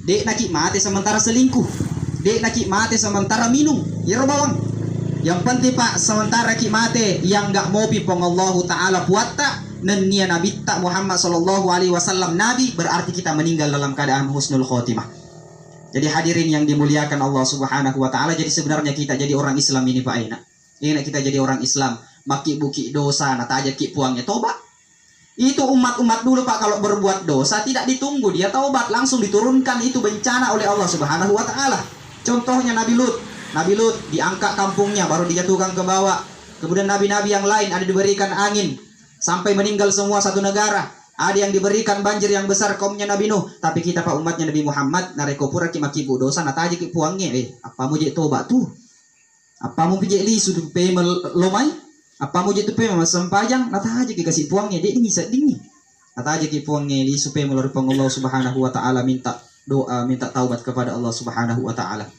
dek nak mati sementara selingkuh, dek nak mati sementara minum, ya bawang. Yang penting Pak sementara mati yang enggak mau pipong Allah Ta'ala puata dan nia Nabi tak Muhammad sallallahu alaihi wasallam Nabi, berarti kita meninggal dalam keadaan husnul khotimah. Jadi hadirin yang dimuliakan Allah Subhanahu wa Ta'ala, jadi sebenarnya kita jadi orang Islam ini Pak Aina. Ini kita jadi orang Islam, maki buki dosa nah taja ki puangnya tobat. Itu umat-umat dulu Pak, kalau berbuat dosa tidak ditunggu dia taubat, langsung diturunkan itu bencana oleh Allah Subhanahu wa taala. Contohnya Nabi Lut. Nabi Lut diangkat kampungnya baru dijatuhkan ke bawah. Kemudian nabi-nabi yang lain ada diberikan angin sampai meninggal semua satu negara. Ada yang diberikan banjir yang besar kaumnya Nabi Nuh. Tapi kita Pak umatnya Nabi Muhammad nareko pura ki maki bu dosa nataji ki puangnya apa mu je tobat tuh? Apa mu pije li sudu pe lomai? Apa mu je tu pe sempajang nataji ki kasih puangnya dek ini sedingi. Nataji ki puangnya li supaya melalui Allah Subhanahu wa taala minta doa, minta taubat kepada Allah Subhanahu wa taala.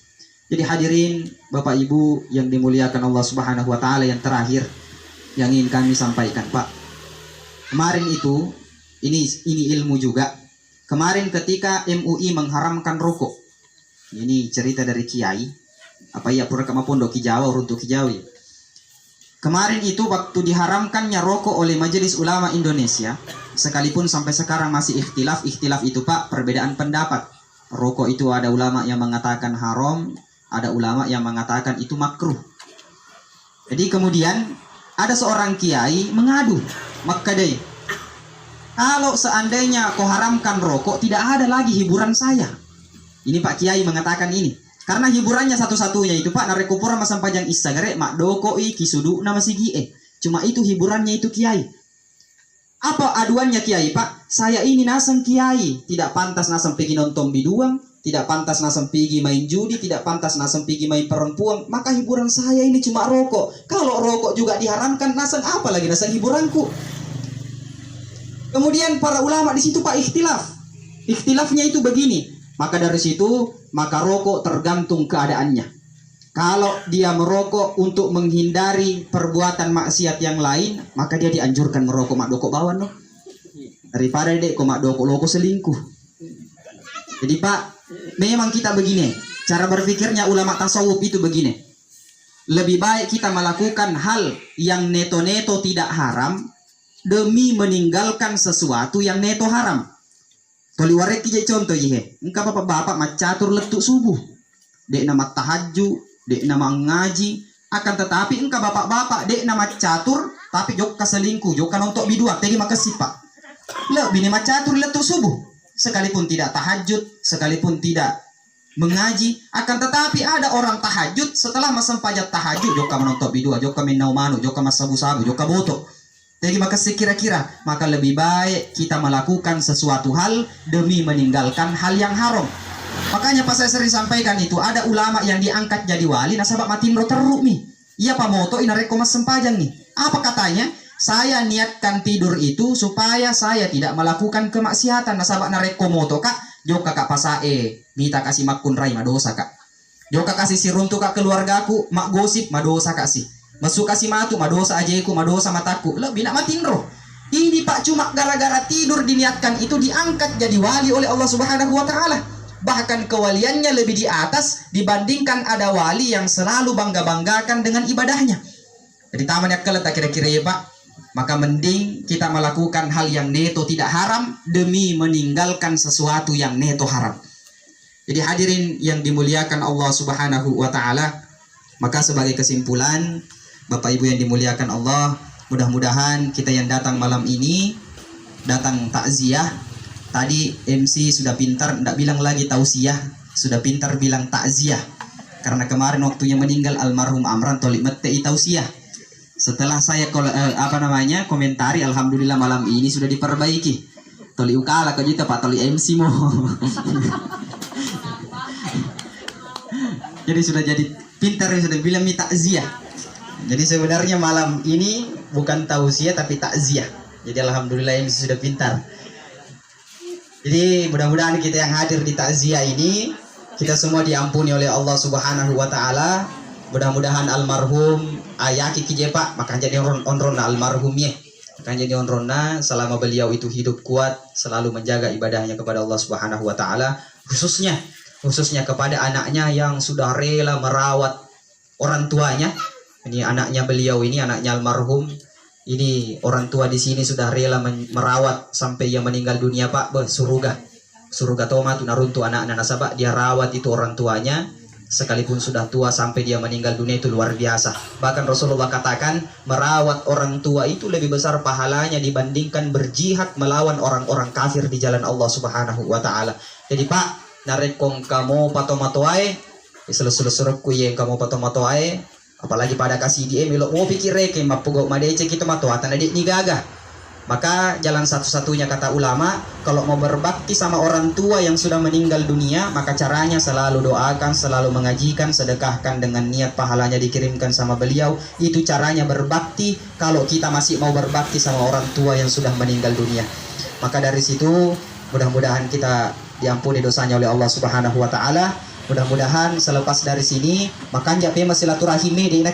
Jadi hadirin Bapak Ibu yang dimuliakan Allah Subhanahu wa taala, yang terakhir yang ingin kami sampaikan Pak. Kemarin itu ini ilmu juga. Kemarin ketika MUI mengharamkan rokok. Ini cerita dari kiai. Apa ya pura kama pondok Ki Jawa runtuh Ki Jawi. Kemarin itu waktu diharamkannya rokok oleh Majelis Ulama Indonesia, sekalipun sampai sekarang masih ikhtilaf itu Pak, perbedaan pendapat. Rokok itu ada ulama yang mengatakan haram, ada ulama yang mengatakan itu makruh. Jadi kemudian ada seorang kiai mengadu, Makkadai, kalau seandainya kau haramkan rokok, tidak ada lagi hiburan saya. Ini Pak Kiai mengatakan ini. Karena hiburannya satu-satunya itu Pak, narekupura masam pajang isagare, mak dokoi, kisudu, nama sigie. Cuma itu hiburannya itu Kiai. Apa aduannya Kiai Pak? Saya ini nasem Kiai, tidak pantas nasem pergi nonton biduang, tidak pantas nasem pergi main judi, tidak pantas nasem pergi main perempuan. Maka hiburan saya ini cuma rokok. Kalau rokok juga diharamkan, nasem apa lagi nasem hiburanku? Kemudian para ulama di situ Pak ikhtilaf. Ikhtilafnya itu begini. Maka dari situ, maka rokok tergantung keadaannya. Kalau dia merokok untuk menghindari perbuatan maksiat yang lain, maka dia dianjurkan merokok mak doko bawan no. Daripada dek mak doko loko selingkuh. Jadi Pak, memang kita begini. Cara berpikirnya ulama tasawuf itu begini. Lebih baik kita melakukan hal yang neto-neto tidak haram demi meninggalkan sesuatu yang neto haram. Toli warek kije contoh ihe. Engkau bapak-bapak macatur letuk subuh. Dek nama tahajud, dek nama ngaji. Akan tetapi engkau bapak-bapak dek nama catur, tapi jokka selingkuh, jokka nontok bidua, tegi makasih Pak. Lek bini macatur letuk subuh. Sekalipun tidak tahajud, sekalipun tidak mengaji, akan tetapi ada orang tahajud setelah masam pajak tahajud, jokka menontok bidua, jokka minaumanu, jokka masabu-sabu, jokka botok. Jadi maka sekira-kira maka lebih baik kita melakukan sesuatu hal demi meninggalkan hal yang haram. Makanya pas saya sering sampaikan itu ada ulama yang diangkat jadi wali nasabak matinro teruk nih. Iya Pak Moto inareko mas sempajang nih. Apa katanya? Saya niatkan tidur itu supaya saya tidak melakukan kemaksiatan nasabak nareko moto kak. Joka kak pasae minta kasih makun rai madosa kak. Joka kasih siruntu kak keluargaku mak gosip madosa kasih. Masuk kasih matu madosa ajeku madosa mataku lebih nak matin roh. Ini Pak cuma gara-gara tidur diniatkan itu diangkat jadi wali oleh Allah Subhanahu wa taala. Bahkan kewaliannya lebih di atas dibandingkan ada wali yang selalu bangga-banggakan dengan ibadahnya. Jadi tamannya keletak kira-kira ya Pak. Maka mending kita melakukan hal yang neto tidak haram demi meninggalkan sesuatu yang neto haram. Jadi hadirin yang dimuliakan Allah Subhanahu wa taala, maka sebagai kesimpulan Bapak Ibu yang dimuliakan Allah, mudah-mudahan kita yang datang malam ini datang takziah. Tadi MC sudah pintar, tidak bilang lagi tausiah, sudah pintar bilang takziah. Karena kemarin waktunya meninggal almarhum Amran Tolik Mette tausiah. Setelah saya komentari, alhamdulillah malam ini sudah diperbaiki. Toli ukala kau juta Pak Toli MC mo. Jadi sudah jadi pintar, sudah bilang takziah. Jadi sebenarnya malam ini bukan tausiah tapi takziah. Jadi alhamdulillah ini sudah pintar. Jadi mudah-mudahan kita yang hadir di takziah ini kita semua diampuni oleh Allah Subhanahu wa taala. Mudah-mudahan almarhum ayaki kije Pak maka jadi onrona almarhumnya. Maka jadi onrona selama beliau itu hidup kuat selalu menjaga ibadahnya kepada Allah Subhanahu wa taala, khususnya kepada anaknya yang sudah rela merawat orang tuanya. Ini anaknya beliau ini, anaknya almarhum. Ini orang tua di sini sudah rela merawat sampai yang meninggal dunia Pak. Surga tomat naruntu anak-anak nasabak dia rawat itu orang tuanya. sekalipun sudah tua sampai dia meninggal dunia itu luar biasa. Bahkan Rasulullah katakan merawat orang tua itu lebih besar pahalanya dibandingkan berjihad melawan orang-orang kafir di jalan Allah Subhanahu wa taala. Jadi Pak, narekong kamu patomatoae, selesai-selesai yang kamu patomatoae, apalagi pada kasih dia melok mau pikir reke mapugo madece kita matoatan adik ni gagah. Maka jalan satu-satunya kata ulama, kalau mau berbakti sama orang tua yang sudah meninggal dunia, maka caranya selalu doakan, selalu mengajikan, sedekahkan dengan niat pahalanya dikirimkan sama beliau. Itu caranya berbakti kalau kita masih mau berbakti sama orang tua yang sudah meninggal dunia. Maka dari situ mudah-mudahan kita diampuni dosanya oleh Allah Subhanahu wa taala. Mudah-mudahan selepas dari sini makanya pema silaturahim di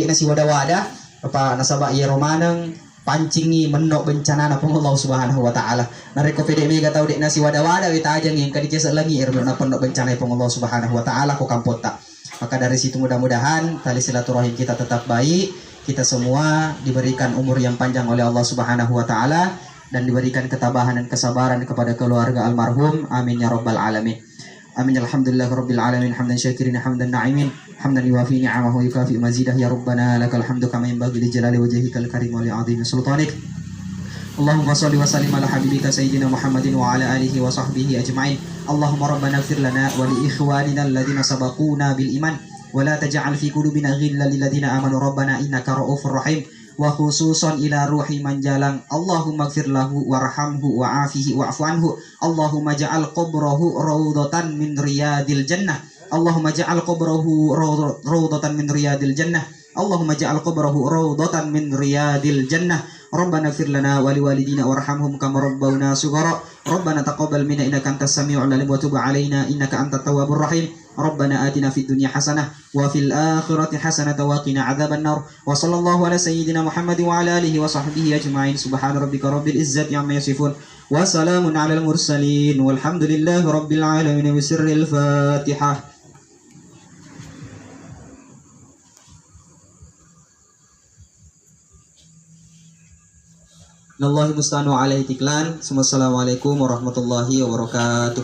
nasi wada-wada apa nasabah ya romaneng pancing ni menok bencana na Allah Subhanahu wa taala. Nareko pede mega tau dek nasi wada-wada wita aja ngin kadi jasa langi irno na penok bencana Allah Subhanahu wa taala ko kampota. Maka dari situ mudah-mudahan tali silaturahim kita tetap baik, kita semua diberikan umur yang panjang oleh Allah Subhanahu wa taala dan diberikan ketabahan dan kesabaran kepada keluarga almarhum. Amin ya rabbal alamin. Amin alhamdulillah rabbil alamin hamdan syakirin hamdan na'imin hamdan yuwafi ni'amahu yukafi mazidah ya rabbana lakal hamdu kama yanbaghi li jalali wajhikal karim wa li 'azimi sultanik. Allahumma shalli wa sallim ala habibika sayyidina Muhammadin wa ala alihi wa sahbihi ajma'in. Allahumma rabbana ighfir lana wa li ikhwanina alladhina sabaquna bil iman wa la taj'al fi qulubina ghillan lil ladzina amanu rabbana innaka ra'ufur rahim. Wa khususan ila ruhi manjalang Allahumma gfir lahu warhamhu wa'afihi wa'fu anhu. Allahumma ja'al qabrahu rawdatan min riyadil jannah. Allahumma ja'al qabrahu rawdatan min riyadil jannah. Allahumma ja'al qabrahu rawdatan min riyadil jannah. Rabbana gfir lana wa liwalidina warhamhum kama rabbawna sughara. Rabbana taqabbal minna innaka antas samiul alim wa tub alaina innaka antat tawwabur rahim. Rabbana atina fid dunya hasanah wa fil akhirati hasanah wa qina adzaban nar. Wa sallallahu ala sayyidina Muhammad wa ala alihi wa sahbihi ajma'in. Subhana rabbika rabbil izzati amma yasifun wa salamun alal mursalin walhamdulillahi rabbil alamin. Bi sirril Fatihah. Nallahi musta'anu alaihi tiklan. Assalamualaikum warahmatullahi wabarakatuh.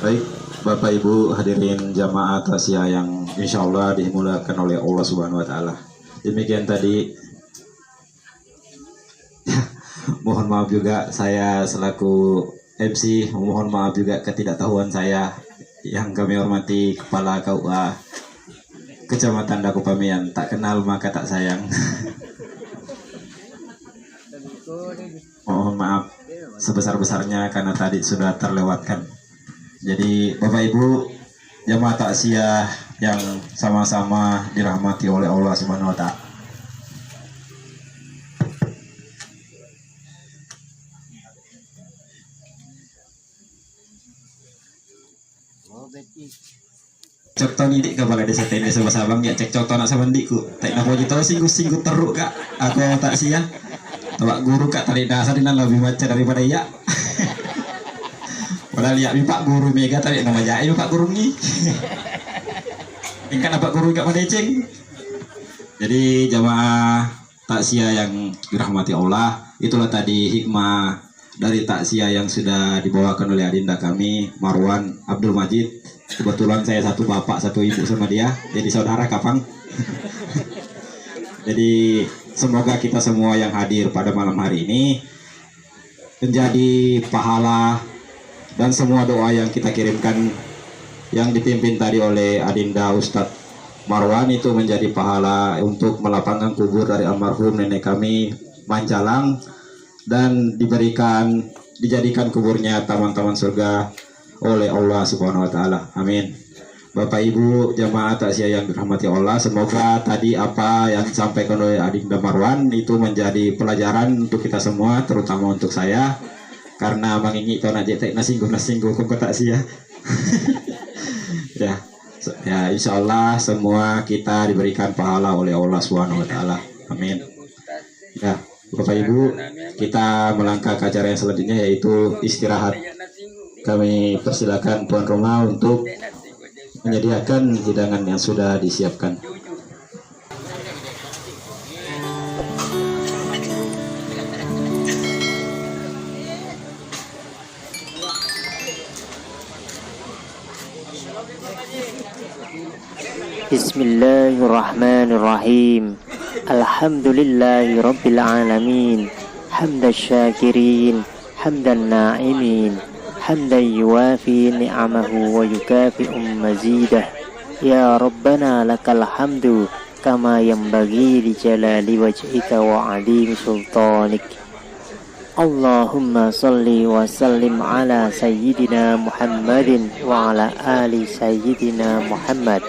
Baik, Bapak Ibu hadirin jamaah tasya yang insya Allah dimulakan oleh Allah Subhanahu Wa Taala. Demikian tadi. Mohon maaf juga saya selaku MC, mohon maaf juga ketidaktahuan saya yang kami hormati Kepala KUA Kecamatan Dakupamian, tak kenal maka tak sayang. Mohon maaf sebesar-besarnya karena tadi sudah terlewatkan. Jadi Bapak Ibu jamaah takziah yang sama-sama dirahmati oleh Allah Subhanahu wa taala. Cek toni dik kepala desa tene sama sabang ya cek contoh nak sabandiku. Tak nak puji tahu singgung teruk kak. Aku takziah. Tabak guru kak tadi dasar dinan lebih macam daripada ya. Padahal lihat Pak Guru Mega tadi nama jahit Pak Guru ni. Ingkan apa guru kat Madeceng. Jadi jamaah takziah yang dirahmati Allah, itulah tadi hikmah dari takziah yang sudah dibawakan oleh adinda kami Marwan Abdul Majid. Kebetulan saya satu bapak satu ibu sama dia, jadi saudara kapang. Jadi semoga kita semua yang hadir pada malam hari ini menjadi pahala dan semua doa yang kita kirimkan yang dipimpin tadi oleh Adinda Ustadz Marwan itu menjadi pahala untuk melapangkan kubur dari almarhum nenek kami Mancalang dan dijadikan kuburnya taman-taman surga oleh Allah Subhanahu wa taala. Amin. Bapak Ibu jamaah takziah yang dirahmati Allah, semoga tadi apa yang disampaikan oleh Adinda Marwan itu menjadi pelajaran untuk kita semua, terutama untuk saya. Karena mengingi kau nak jetek nasinggung kau tak sia. Ya insya Allah semua kita diberikan pahala oleh Allah Subhanahu Wa Taala. Amin. Ya Bapak Ibu kita melangkah ke acara yang selanjutnya yaitu istirahat. Kami persilakan tuan rumah untuk menyediakan hidangan yang sudah disiapkan. Bismillahirrahmanirrahim. Alhamdulillahi rabbil alamin. Hamdan syakirin, hamdan na'imin, hamdan yuwafi ni'amahu wa yukafi'u mazidah. Ya Rabbana lakal hamdu kama yanbaghi li jalali wajhika wa 'azimi sultanik. Allahumma salli wa sallim ala sayyidina Muhammadin wa ala ali sayyidina Muhammad.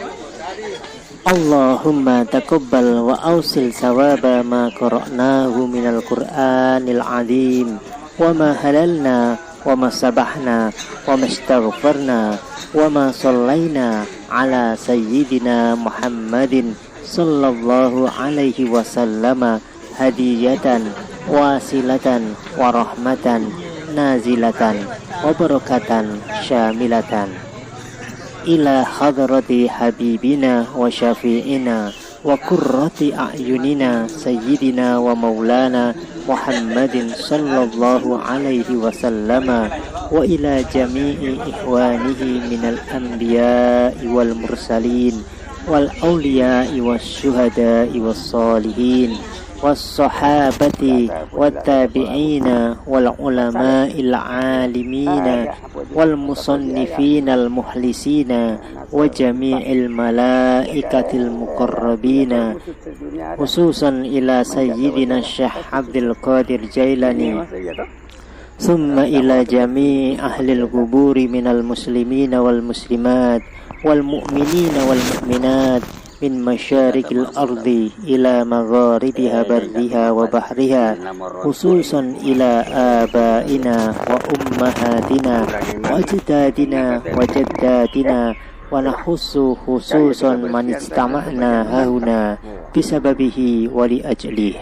Allahumma taqabbal wa awsil sawaba ma qara'nahu minal Qur'anil azim wa ma halalna wa ma sabahna wa ma istaghfarna wa ma sallayna ala sayyidina Muhammadin sallallahu alaihi wasallama hadiyatan wasilatan wa rahmatan nazilatan wa barakatan syamilatan ila hadrati habibina wa syafi'ina wa qurrati a'yunina sayyidina wa maulana Muhammadin sallallahu alaihi wasallama wa ila jami'i ikhwanihi minal anbiya'i wal mursalin wal awliya'i was syuhada'i was salihin والصحابة والتابعين والعلماء العالمين والمصنفين المخلصين وجميع الملائكة المقربين خصوصا إلى سيدنا الشيخ عبد القادر جيلاني ثم إلى جميع أهل القبور من المسلمين والمسلمات والمؤمنين والمؤمنات من مشارق الأرض إلى مغاربها برها وبحرها خصوصا إلى آبائنا وأمهاتنا وأجدادنا وجداتنا ونخص خصوصا من استمعنا هنا بسببه ولأجله.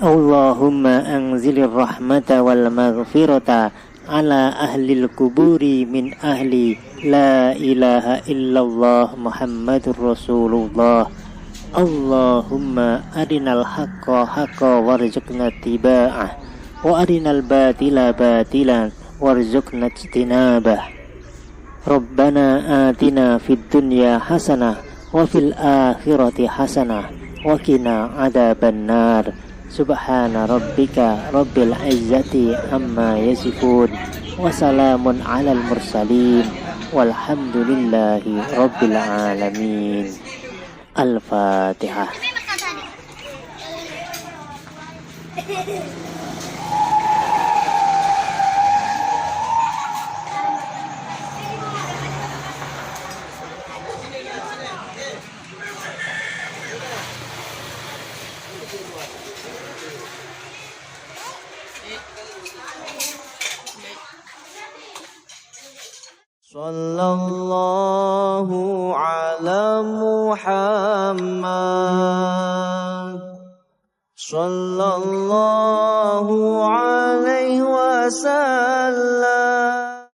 اللهم أنزل الرحمة والمغفرة على أهل القبور من أهل لا إله إلا الله محمد رسول الله. اللهم أرنا الحق حقا وارزقنا اتباعه وأرنا الباطل باطلا وارزقنا اجتنابه. ربنا آتنا في الدنيا حسنة وفي الآخرة حسنة وقنا عذاب النار. سبحان ربك رب العزة عما يصفون وسلام على المرسلين والحمد لله رب العالمين. الفاتحة. Sallallahu ala Muhammad sallallahu alaihi wasallam.